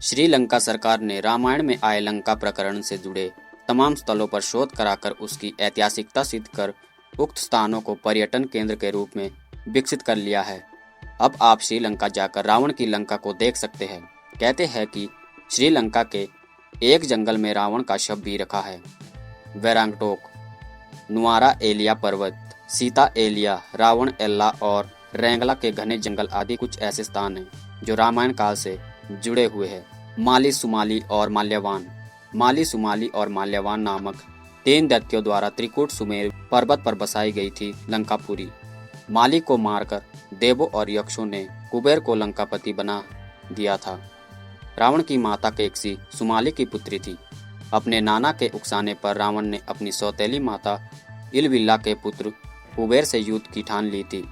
श्रीलंका सरकार ने रामायण में आए लंका प्रकरण से जुड़े तमाम स्थलों पर शोध कराकर उसकी ऐतिहासिकता सिद्ध कर उक्त स्थानों को पर्यटन केंद्र के रूप में विकसित कर लिया है। अब आप श्रीलंका जाकर रावण की लंका को देख सकते हैं। कहते हैं कि श्रीलंका के एक जंगल में रावण का शव भी रखा है। वेरांगटोक, नुआरा एलिया पर्वत, सीता एलिया, रावण एल्ला और रैंगला के घने जंगल आदि कुछ ऐसे स्थान हैं जो रामायण काल से जुड़े हुए हैं। माली, सुमाली और माल्यवान। माली, सुमाली और माल्यवान नामक 3 दैत्यों द्वारा त्रिकूट सुमेर पर्वत पर बसाई गई थी लंकापुरी। माली को मारकर देवों और यक्षों ने कुबेर को लंकापति बना दिया था। रावण की माता केकसी सुमाली की पुत्री थी। अपने नाना के उकसाने पर रावण ने अपनी सौतेली माता इलविल्ला के पुत्र कुबेर से युद्ध की ठान ली थी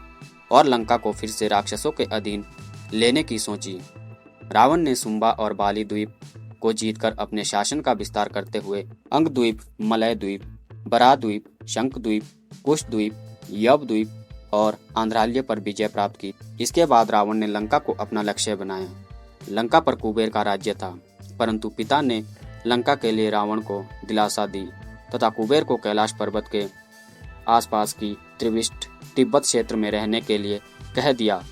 और लंका को फिर से राक्षसों के अधीन लेने की सोची। रावण ने सुम्बा और बाली द्वीप को जीतकर अपने शासन का विस्तार करते हुए अंग द्वीप, मलय द्वीप, बरा द्वीप, शंख द्वीप, कुश द्वीप, यव द्वीप और आंध्राल्य पर विजय प्राप्त की। इसके बाद रावण ने लंका को अपना लक्ष्य बनाया। लंका पर कुबेर का राज्य था, परंतु पिता ने लंका के लिए रावण को दिलासा दी तथा कुबेर को कैलाश पर्वत के आसपास की त्रिविष्ट तिब्बत क्षेत्र में रहने के लिए कह दिया।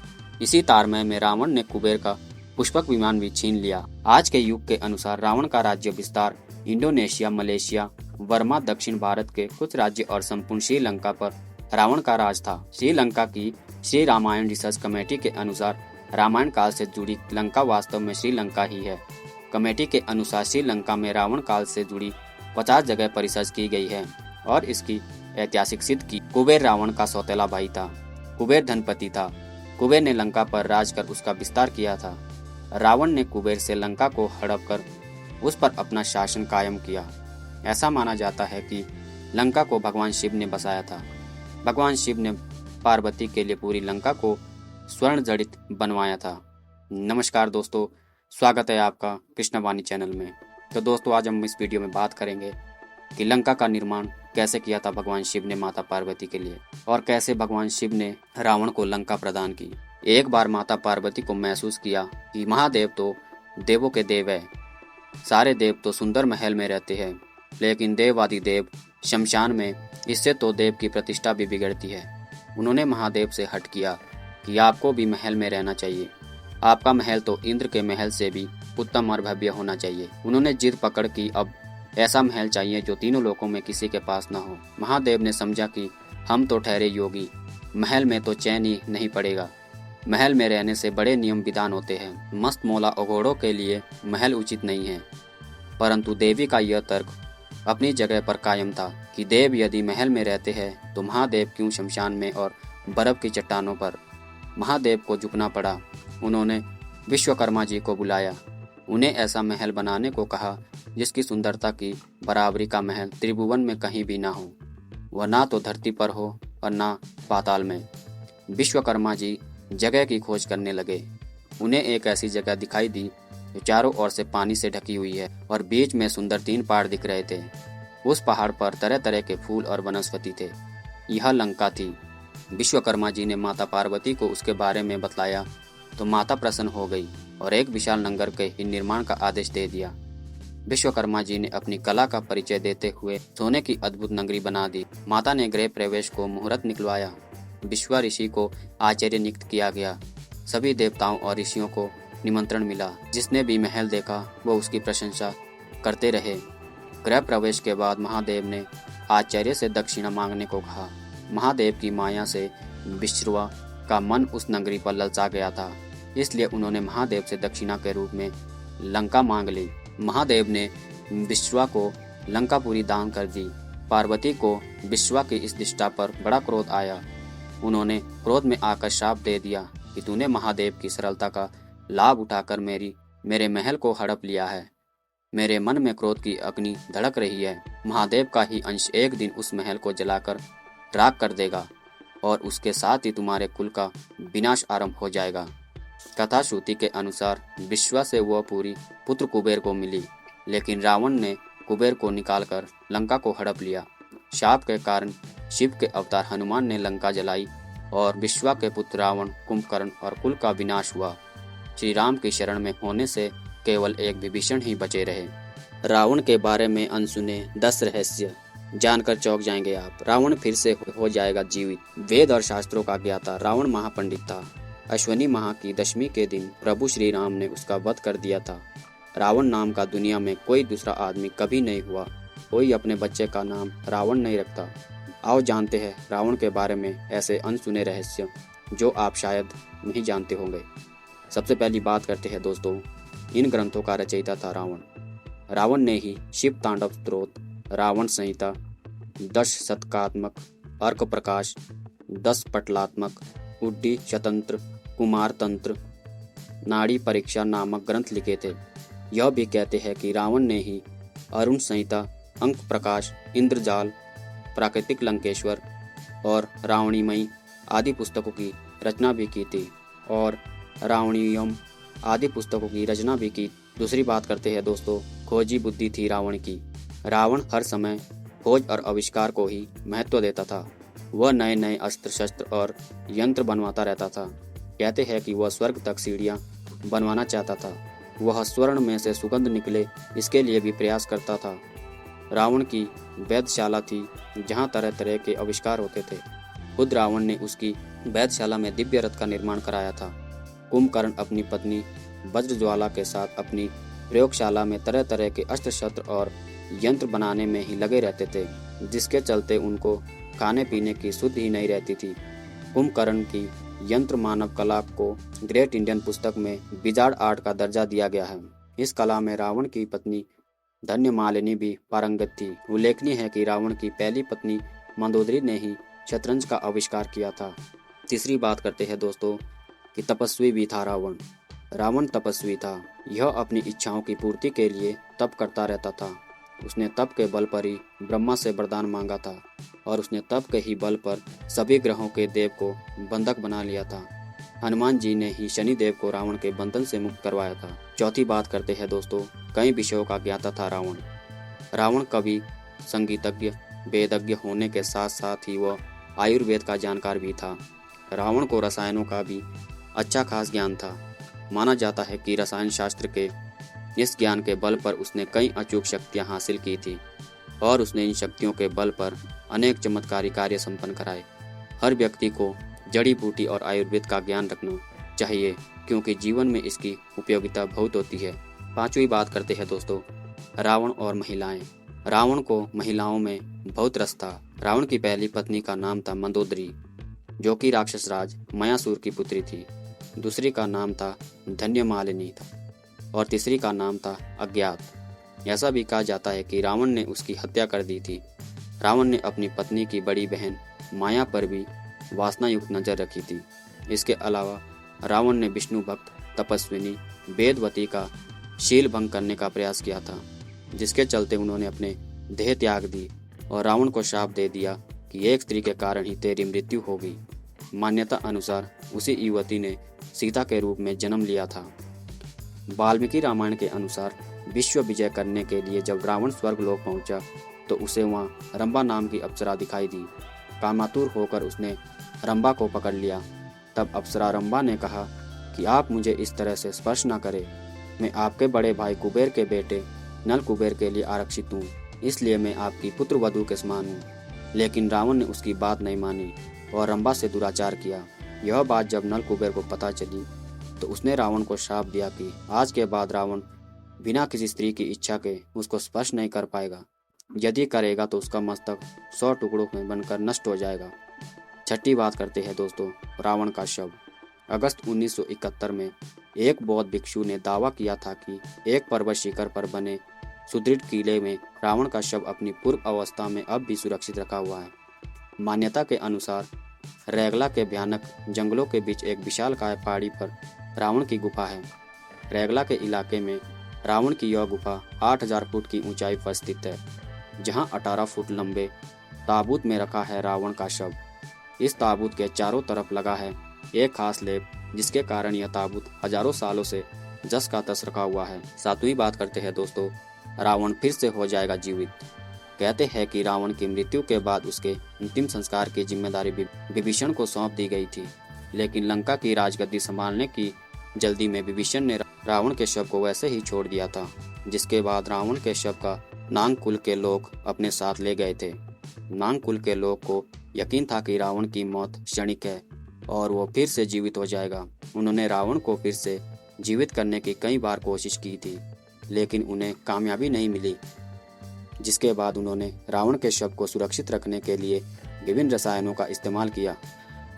इसी तारतम्य में रावण ने कुबेर का पुष्पक विमान भी छीन लिया। आज के युग के अनुसार रावण का राज्य विस्तार इंडोनेशिया, मलेशिया, बर्मा, दक्षिण भारत के कुछ राज्य और संपूर्ण श्रीलंका पर रावण का राज था। श्रीलंका की श्री रामायण रिसर्च कमेटी के अनुसार रामायण काल से जुड़ी लंका वास्तव में श्रीलंका ही है। कमेटी के अनुसार श्रीलंका में रावण काल से जुड़ी 50 जगह पर रिसर्च की गई है और इसकी ऐतिहासिक सिद्ध की। कुबेर रावण का सौतेला भाई था। कुबेर धनपति था। कुबेर ने लंका पर राज कर उसका विस्तार किया था। रावण ने कुबेर से लंका को हड़प कर उस पर अपना शासन कायम किया। ऐसा माना जाता है कि लंका को भगवान शिव ने बसाया था। भगवान शिव ने पार्वती के लिए पूरी लंका को स्वर्ण जड़ित बनवाया था। नमस्कार दोस्तों, स्वागत है आपका कृष्णवाणी चैनल में। तो दोस्तों, आज हम इस वीडियो में बात करेंगे कि लंका का निर्माण कैसे किया था भगवान शिव ने माता पार्वती के लिए और कैसे भगवान शिव ने रावण को लंका प्रदान की। एक बार माता पार्वती को महसूस किया कि महादेव तो देवों के देव है। सारे देव तो सुंदर महल में रहते हैं, लेकिन देवादि देव शमशान में, इससे तो देव की प्रतिष्ठा भी बिगड़ती है। उन्होंने महादेव से हट किया कि आपको भी महल में रहना चाहिए। आपका महल तो इंद्र के महल से भी उत्तम और भव्य होना चाहिए। उन्होंने जिद पकड़ की अब ऐसा महल चाहिए जो तीनों लोकों में किसी के पास न हो। महादेव ने समझा कि हम तो ठहरे योगी, महल में तो चैन ही नहीं पड़ेगा। महल में रहने से बड़े नियम विधान होते हैं। मस्त मौला घोड़ों के लिए महल उचित नहीं है। परंतु देवी का यह तर्क अपनी जगह पर कायम था कि देव यदि महल में रहते हैं तो महादेव क्यों शमशान में और बर्फ की चट्टानों पर। महादेव को झुकना पड़ा। उन्होंने विश्वकर्मा जी को बुलाया। उन्हें ऐसा महल बनाने को कहा जिसकी सुंदरता की बराबरी का महल त्रिभुवन में कहीं भी ना हो। वह ना तो धरती पर हो और ना पाताल में। विश्वकर्मा जी जगह की खोज करने लगे। उन्हें एक ऐसी जगह दिखाई दी जो चारों ओर से पानी से ढकी हुई है और बीच में सुंदर 3 पहाड़ दिख रहे थे। उस पहाड़ पर तरह तरह के फूल और वनस्पति थे। यह लंका थी। विश्वकर्मा जी ने माता पार्वती को उसके बारे में बतलाया तो माता प्रसन्न हो गई और एक विशाल नगर के निर्माण का आदेश दे दिया। विश्वकर्मा जी ने अपनी कला का परिचय देते हुए सोने की अद्भुत नगरी बना दी। माता ने गृह प्रवेश को मुहूर्त निकलवाया। विश्वा ऋषि को आचार्य नियुक्त किया गया। सभी देवताओं और ऋषियों को निमंत्रण मिला। जिसने भी महल देखा वो उसकी प्रशंसा करते रहे। गृह प्रवेश के बाद महादेव ने आचार्य से दक्षिणा मांगने को कहा। महादेव की माया से विश्वा का मन उस नगरी पर ललचा गया था, इसलिए उन्होंने महादेव से दक्षिणा के रूप में लंका मांग ली। महादेव ने विश्वा को लंकापुरी दान कर दी। पार्वती को विश्वा की इस निष्ठा पर बड़ा क्रोध आया। उन्होंने क्रोध में आकर शाप दे दिया कि तूने महादेव की सरलता का लाभ उठाकर मेरे महल को हड़प लिया है। मेरे मन में क्रोध की अग्नि धड़क रही है। महादेव का ही अंश एक दिन उस महल को जलाकर राख कर देगा और उसके साथ ही तुम्हारे कुल का विनाश आरंभ हो जाएगा। कथा श्रुति के अनुसार विश्वा से वह पूरी पुत्र कुबेर को मिली, लेकिन रावण ने कुबेर को निकालकर लंका को हड़प लिया। शाप के कारण शिव के अवतार हनुमान ने लंका जलाई और विश्वा के पुत्र रावण, कुंभकर्ण और कुल का विनाश हुआ। श्री राम की शरण में होने से केवल एक विभीषण ही बचे रहे। रावण के बारे में अनसुने 10 रहस्य जानकर चौंक जाएंगे आप। रावण फिर से हो जाएगा जीवित। वेद और शास्त्रों का ज्ञाता रावण महापंडित था। अश्विनी माह की दशमी के दिन प्रभु श्री राम ने उसका वध कर दिया था। रावण नाम का दुनिया में कोई दूसरा आदमी कभी नहीं हुआ। कोई अपने बच्चे का नाम रावण नहीं रखता। आओ जानते हैं रावण के बारे में ऐसे अनसुने रहस्य जो आप शायद नहीं जानते होंगे। सबसे पहली बात करते हैं दोस्तों, इन ग्रंथों का रचयिता था रावण। रावण ने ही शिव तांडव स्तोत्र, रावण संहिता, 10 शतकात्मक, अर्क प्रकाश, 10 पटलात्मक, उड्डी शतंत्र, कुमार तंत्र, नाड़ी परीक्षा नामक ग्रंथ लिखे थे। यह भी कहते हैं कि रावण ने ही अरुण संहिता, अंक प्रकाश, इंद्रजाल, प्राकृतिक लंकेश्वर और रावणीमयी आदि पुस्तकों की रचना भी की थी और रावणीयम आदि पुस्तकों की रचना भी की। दूसरी बात करते हैं दोस्तों, खोजी बुद्धि थी रावण की। रावण हर समय खोज और आविष्कार को ही महत्व देता था। वह नए नए अस्त्र शस्त्र और यंत्र बनवाता रहता था। कहते हैं कि वह स्वर्ग तक सीढ़ियाँ बनवाना चाहता था। वह स्वर्ण में से सुगंध निकले इसके लिए भी प्रयास करता था। रावण की वेधशाला थी जहाँ तरह तरह के आविष्कार होते थे। खुद रावण ने उसकी वेधशाला में दिव्य रथ का निर्माण कराया था। कुंभकर्ण अपनी पत्नी वज्रज्वाला के साथ अपनी प्रयोगशाला में तरह तरह के अस्त्र शस्त्र और यंत्र बनाने में ही लगे रहते थे, जिसके चलते उनको खाने पीने की सुध ही नहीं रहती थी। कुंभकर्ण की यंत्र मानव कला को ग्रेट इंडियन पुस्तक में विजार्ड आर्ट का दर्जा दिया गया है। इस कला में रावण की पत्नी धन्यमालिनी भी पारंगत थी। उल्लेखनीय है कि रावण की पहली पत्नी मंदोदरी ने ही शतरंज का आविष्कार किया था। तीसरी बात करते हैं दोस्तों कि तपस्वी भी था रावण। रावण तपस्वी था। यह अपनी इच्छाओं की पूर्ति के लिए तप करता रहता था। उसने तप के बल पर ही ब्रह्मा से वरदान मांगा था और उसने तप के ही बल पर सभी ग्रहों के देव को बंधक बना लिया था। हनुमान जी ने ही शनि देव को रावण के बंधन से मुक्त करवाया था। चौथी बात करते हैं दोस्तों, कई विषयों का ज्ञाता था रावण। रावण कवि, संगीतज्ञ, वेदज्ञ होने के साथ साथ ही वह आयुर्वेद का जानकार भी था। रावण को रसायनों का भी अच्छा खास ज्ञान था। माना जाता है कि रसायन शास्त्र के इस ज्ञान के बल पर उसने कई अचूक शक्तियां हासिल की थी और उसने इन शक्तियों के बल पर अनेक चमत्कारी कार्य संपन्न कराए। हर व्यक्ति को जड़ी बूटी और आयुर्वेद का ज्ञान रखना चाहिए क्योंकि जीवन में इसकी उपयोगिता बहुत होती है। पांचवी बात करते हैं दोस्तों, रावण और महिलाएं। रावण को महिलाओं में बहुत रस था। रावण की पहली पत्नी का नाम था मंदोदरी, जो कि राक्षस राज मयासुर की पुत्री थी। दूसरी का नाम था धन्यमालिनी था और तीसरी का नाम था अज्ञात। ऐसा भी कहा जाता है कि रावण ने उसकी हत्या कर दी थी। रावण ने अपनी पत्नी की बड़ी बहन माया पर भी वासना युक्त नजर रखी थी। इसके अलावा रावण ने विष्णु भक्त तपस्विनी वेदवती का शील भंग करने का प्रयास किया था, जिसके चलते उन्होंने अपने देह त्याग दी और रावण को शाप दे दिया कि एक स्त्री के कारण ही तेरी मृत्यु होगी। मान्यता अनुसार उसी युवती ने सीता के रूप में जन्म लिया था। वाल्मीकि रामायण के अनुसार विश्व विजय करने के लिए जब रावण स्वर्गलोक पहुंचा तो उसे वहां रंभा नाम की अप्सरा दिखाई दी। कामातुर होकर उसने रंभा को पकड़ लिया। तब अप्सरा रंभा ने कहा कि आप मुझे इस तरह से स्पर्श न करें। मैं आपके बड़े भाई कुबेर के बेटे नल कुबेर के लिए आरक्षित हूँ, इसलिए मैं आपकी पुत्र वधू के समान हूँ। लेकिन रावण ने उसकी बात नहीं मानी और रंभा से दुराचार किया। यह बात जब नल कुबेर को पता चली तो उसने रावण को शाप दिया कि आज के बाद रावण बिना किसी स्त्री की इच्छा के उसको स्पर्श नहीं कर पाएगा। यदि करेगा तो उसका मस्तक 100 टुकड़ों में बनकर नष्ट हो जाएगा। छठी बात करते हैं दोस्तों, रावण का शव। अगस्त 1971 में एक बौद्ध भिक्षु ने दावा किया था कि एक पर्वत शिखर पर बने सुदृढ़ किले में रावण का शव अपनी पूर्व अवस्था में अब भी सुरक्षित रखा हुआ है। मान्यता के अनुसार रैगला के भयानक जंगलों के बीच एक विशालकाय पहाड़ी पर रावण की गुफा है। रैगला के इलाके में रावण की यह गुफा 8000 फुट की ऊंचाई पर स्थित है, जहां 18 फुट लंबे ताबूत में रखा है रावण का शव। इस ताबूत के चारों तरफ लगा है एक खास लेप, जिसके कारण यह ताबूत हजारों सालों से जस का तस रखा हुआ है। सातवीं बात करते हैं दोस्तों, रावण फिर से हो जाएगा जीवित। कहते हैं कि रावण की मृत्यु के बाद उसके अंतिम संस्कार की जिम्मेदारी विभीषण को सौंप दी गई थी, लेकिन लंका की राजगद्दी संभालने की जल्दी में विभीषण ने रावण के शव को वैसे ही छोड़ दिया था, जिसके बाद रावण के शव का नाग कुल के लोग अपने साथ ले गए थे। नाग कुल के लोग को यकीन था कि रावण की मौत क्षणिक है और वो फिर से जीवित हो जाएगा। उन्होंने रावण को फिर से जीवित करने की कई बार कोशिश की थी, लेकिन उन्हें कामयाबी नहीं मिली, जिसके बाद उन्होंने रावण के शव को सुरक्षित रखने के लिए विभिन्न रसायनों का इस्तेमाल किया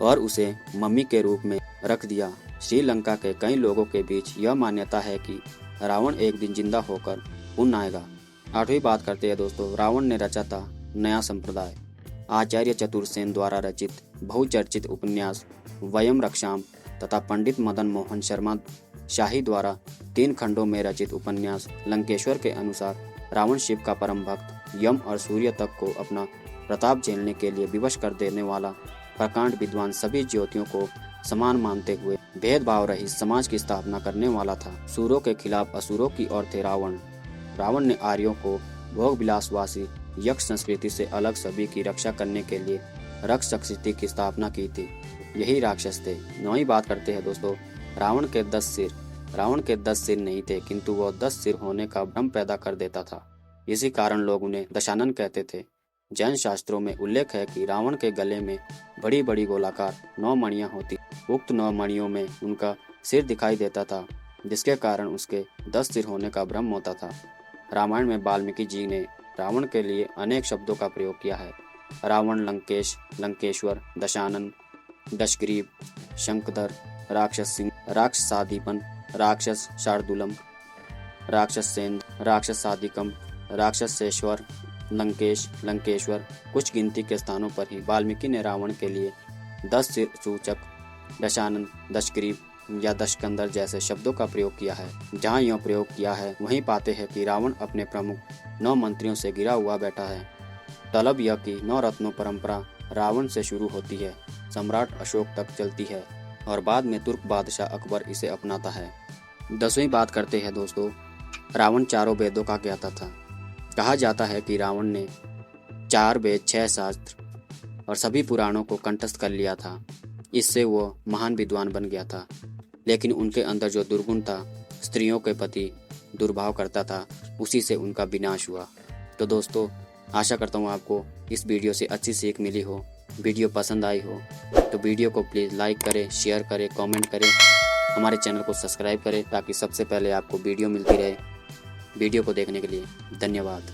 और उसे मम्मी के रूप में रख दिया। श्रीलंका के कई लोगों के बीच यह मान्यता है कि रावण एक दिन जिंदा होकर पुनः आएगा। 8वीं बात करते हैं दोस्तों, रावण ने रचा था नया संप्रदाय। आचार्य चतुर्सेन द्वारा रचित बहुचर्चित उपन्यास वयम रक्षाम तथा पंडित मदन मोहन शर्मा शाही द्वारा 3 खंडों में रचित उपन्यास लंकेश्वर के अनुसार रावण शिव का परम भक्त, यम और सूर्य तक को अपना प्रताप झेलने के लिए विवश कर देने वाला प्रकांड विद्वान, सभी ज्योतियों को समान मानते हुए भेदभाव रहित समाज की स्थापना करने वाला था। सूरों के खिलाफ असुरों की ओर थे रावण। रावण ने आर्यों को भोग विलासवासी यक्ष संस्कृति से अलग सभी की रक्षा करने के लिए रक्ष संस्कृति की स्थापना की थी। यही राक्षस थे। 9वीं बात करते हैं दोस्तों, रावण के 10 सिर। रावण के 10 सिर नहीं थे, किंतु वह 10 सिर होने का भ्रम पैदा कर देता था। इसी कारण लोग उन्हें दशानन कहते थे। जैन शास्त्रों में उल्लेख है कि रावण के गले में बड़ी बड़ी गोलाकार 9 मणियां होती। उक्त 9 मणियों में उनका सिर दिखाई देता था, जिसके कारण उसके 10 सिर होने का भ्रम होता था। रामायण में वाल्मीकि जी ने रावण के लिए अनेक शब्दों का प्रयोग किया है। रावण, लंकेश, लंकेश्वर, दशानन, दशग्रीव, शंखधर, राक्षस सिंह, राक्षसादीपन, राक्षस शार्दूलम, राक्षस सेन, राक्षस सादिकम, राक्षसेश्वर, लंकेश, लंकेश्वर। कुछ गिनती के स्थानों पर ही वाल्मीकि ने रावण के लिए 10 सिर सूचक दशानन, दशग्रीव या दशकंदर जैसे शब्दों का प्रयोग किया है। जहाँ यह प्रयोग किया है वहीं पाते हैं कि रावण अपने प्रमुख 9 मंत्रियों से घिरा हुआ बैठा है। तलब यह कि 9 रत्नों परंपरा रावण से शुरू होती है, सम्राट अशोक तक चलती है और बाद में तुर्क बादशाह अकबर इसे अपनाता है। 10वीं बात करते हैं दोस्तों, रावण चारों वेदों का ज्ञाता था। कहा जाता है कि रावण ने 4 वेद, 6 शास्त्र और सभी पुराणों को कंठस्थ कर लिया था। इससे वो महान विद्वान बन गया था, लेकिन उनके अंदर जो दुर्गुण था, स्त्रियों के प्रति दुर्भाव करता था, उसी से उनका विनाश हुआ। तो दोस्तों, आशा करता हूँ आपको इस वीडियो से अच्छी सीख मिली हो, वीडियो पसंद आई हो। तो वीडियो को प्लीज़ लाइक करें, शेयर करें, कमेंट करें, हमारे चैनल को सब्सक्राइब करें ताकि सबसे पहले आपको वीडियो मिलती रहे। वीडियो को देखने के लिए धन्यवाद।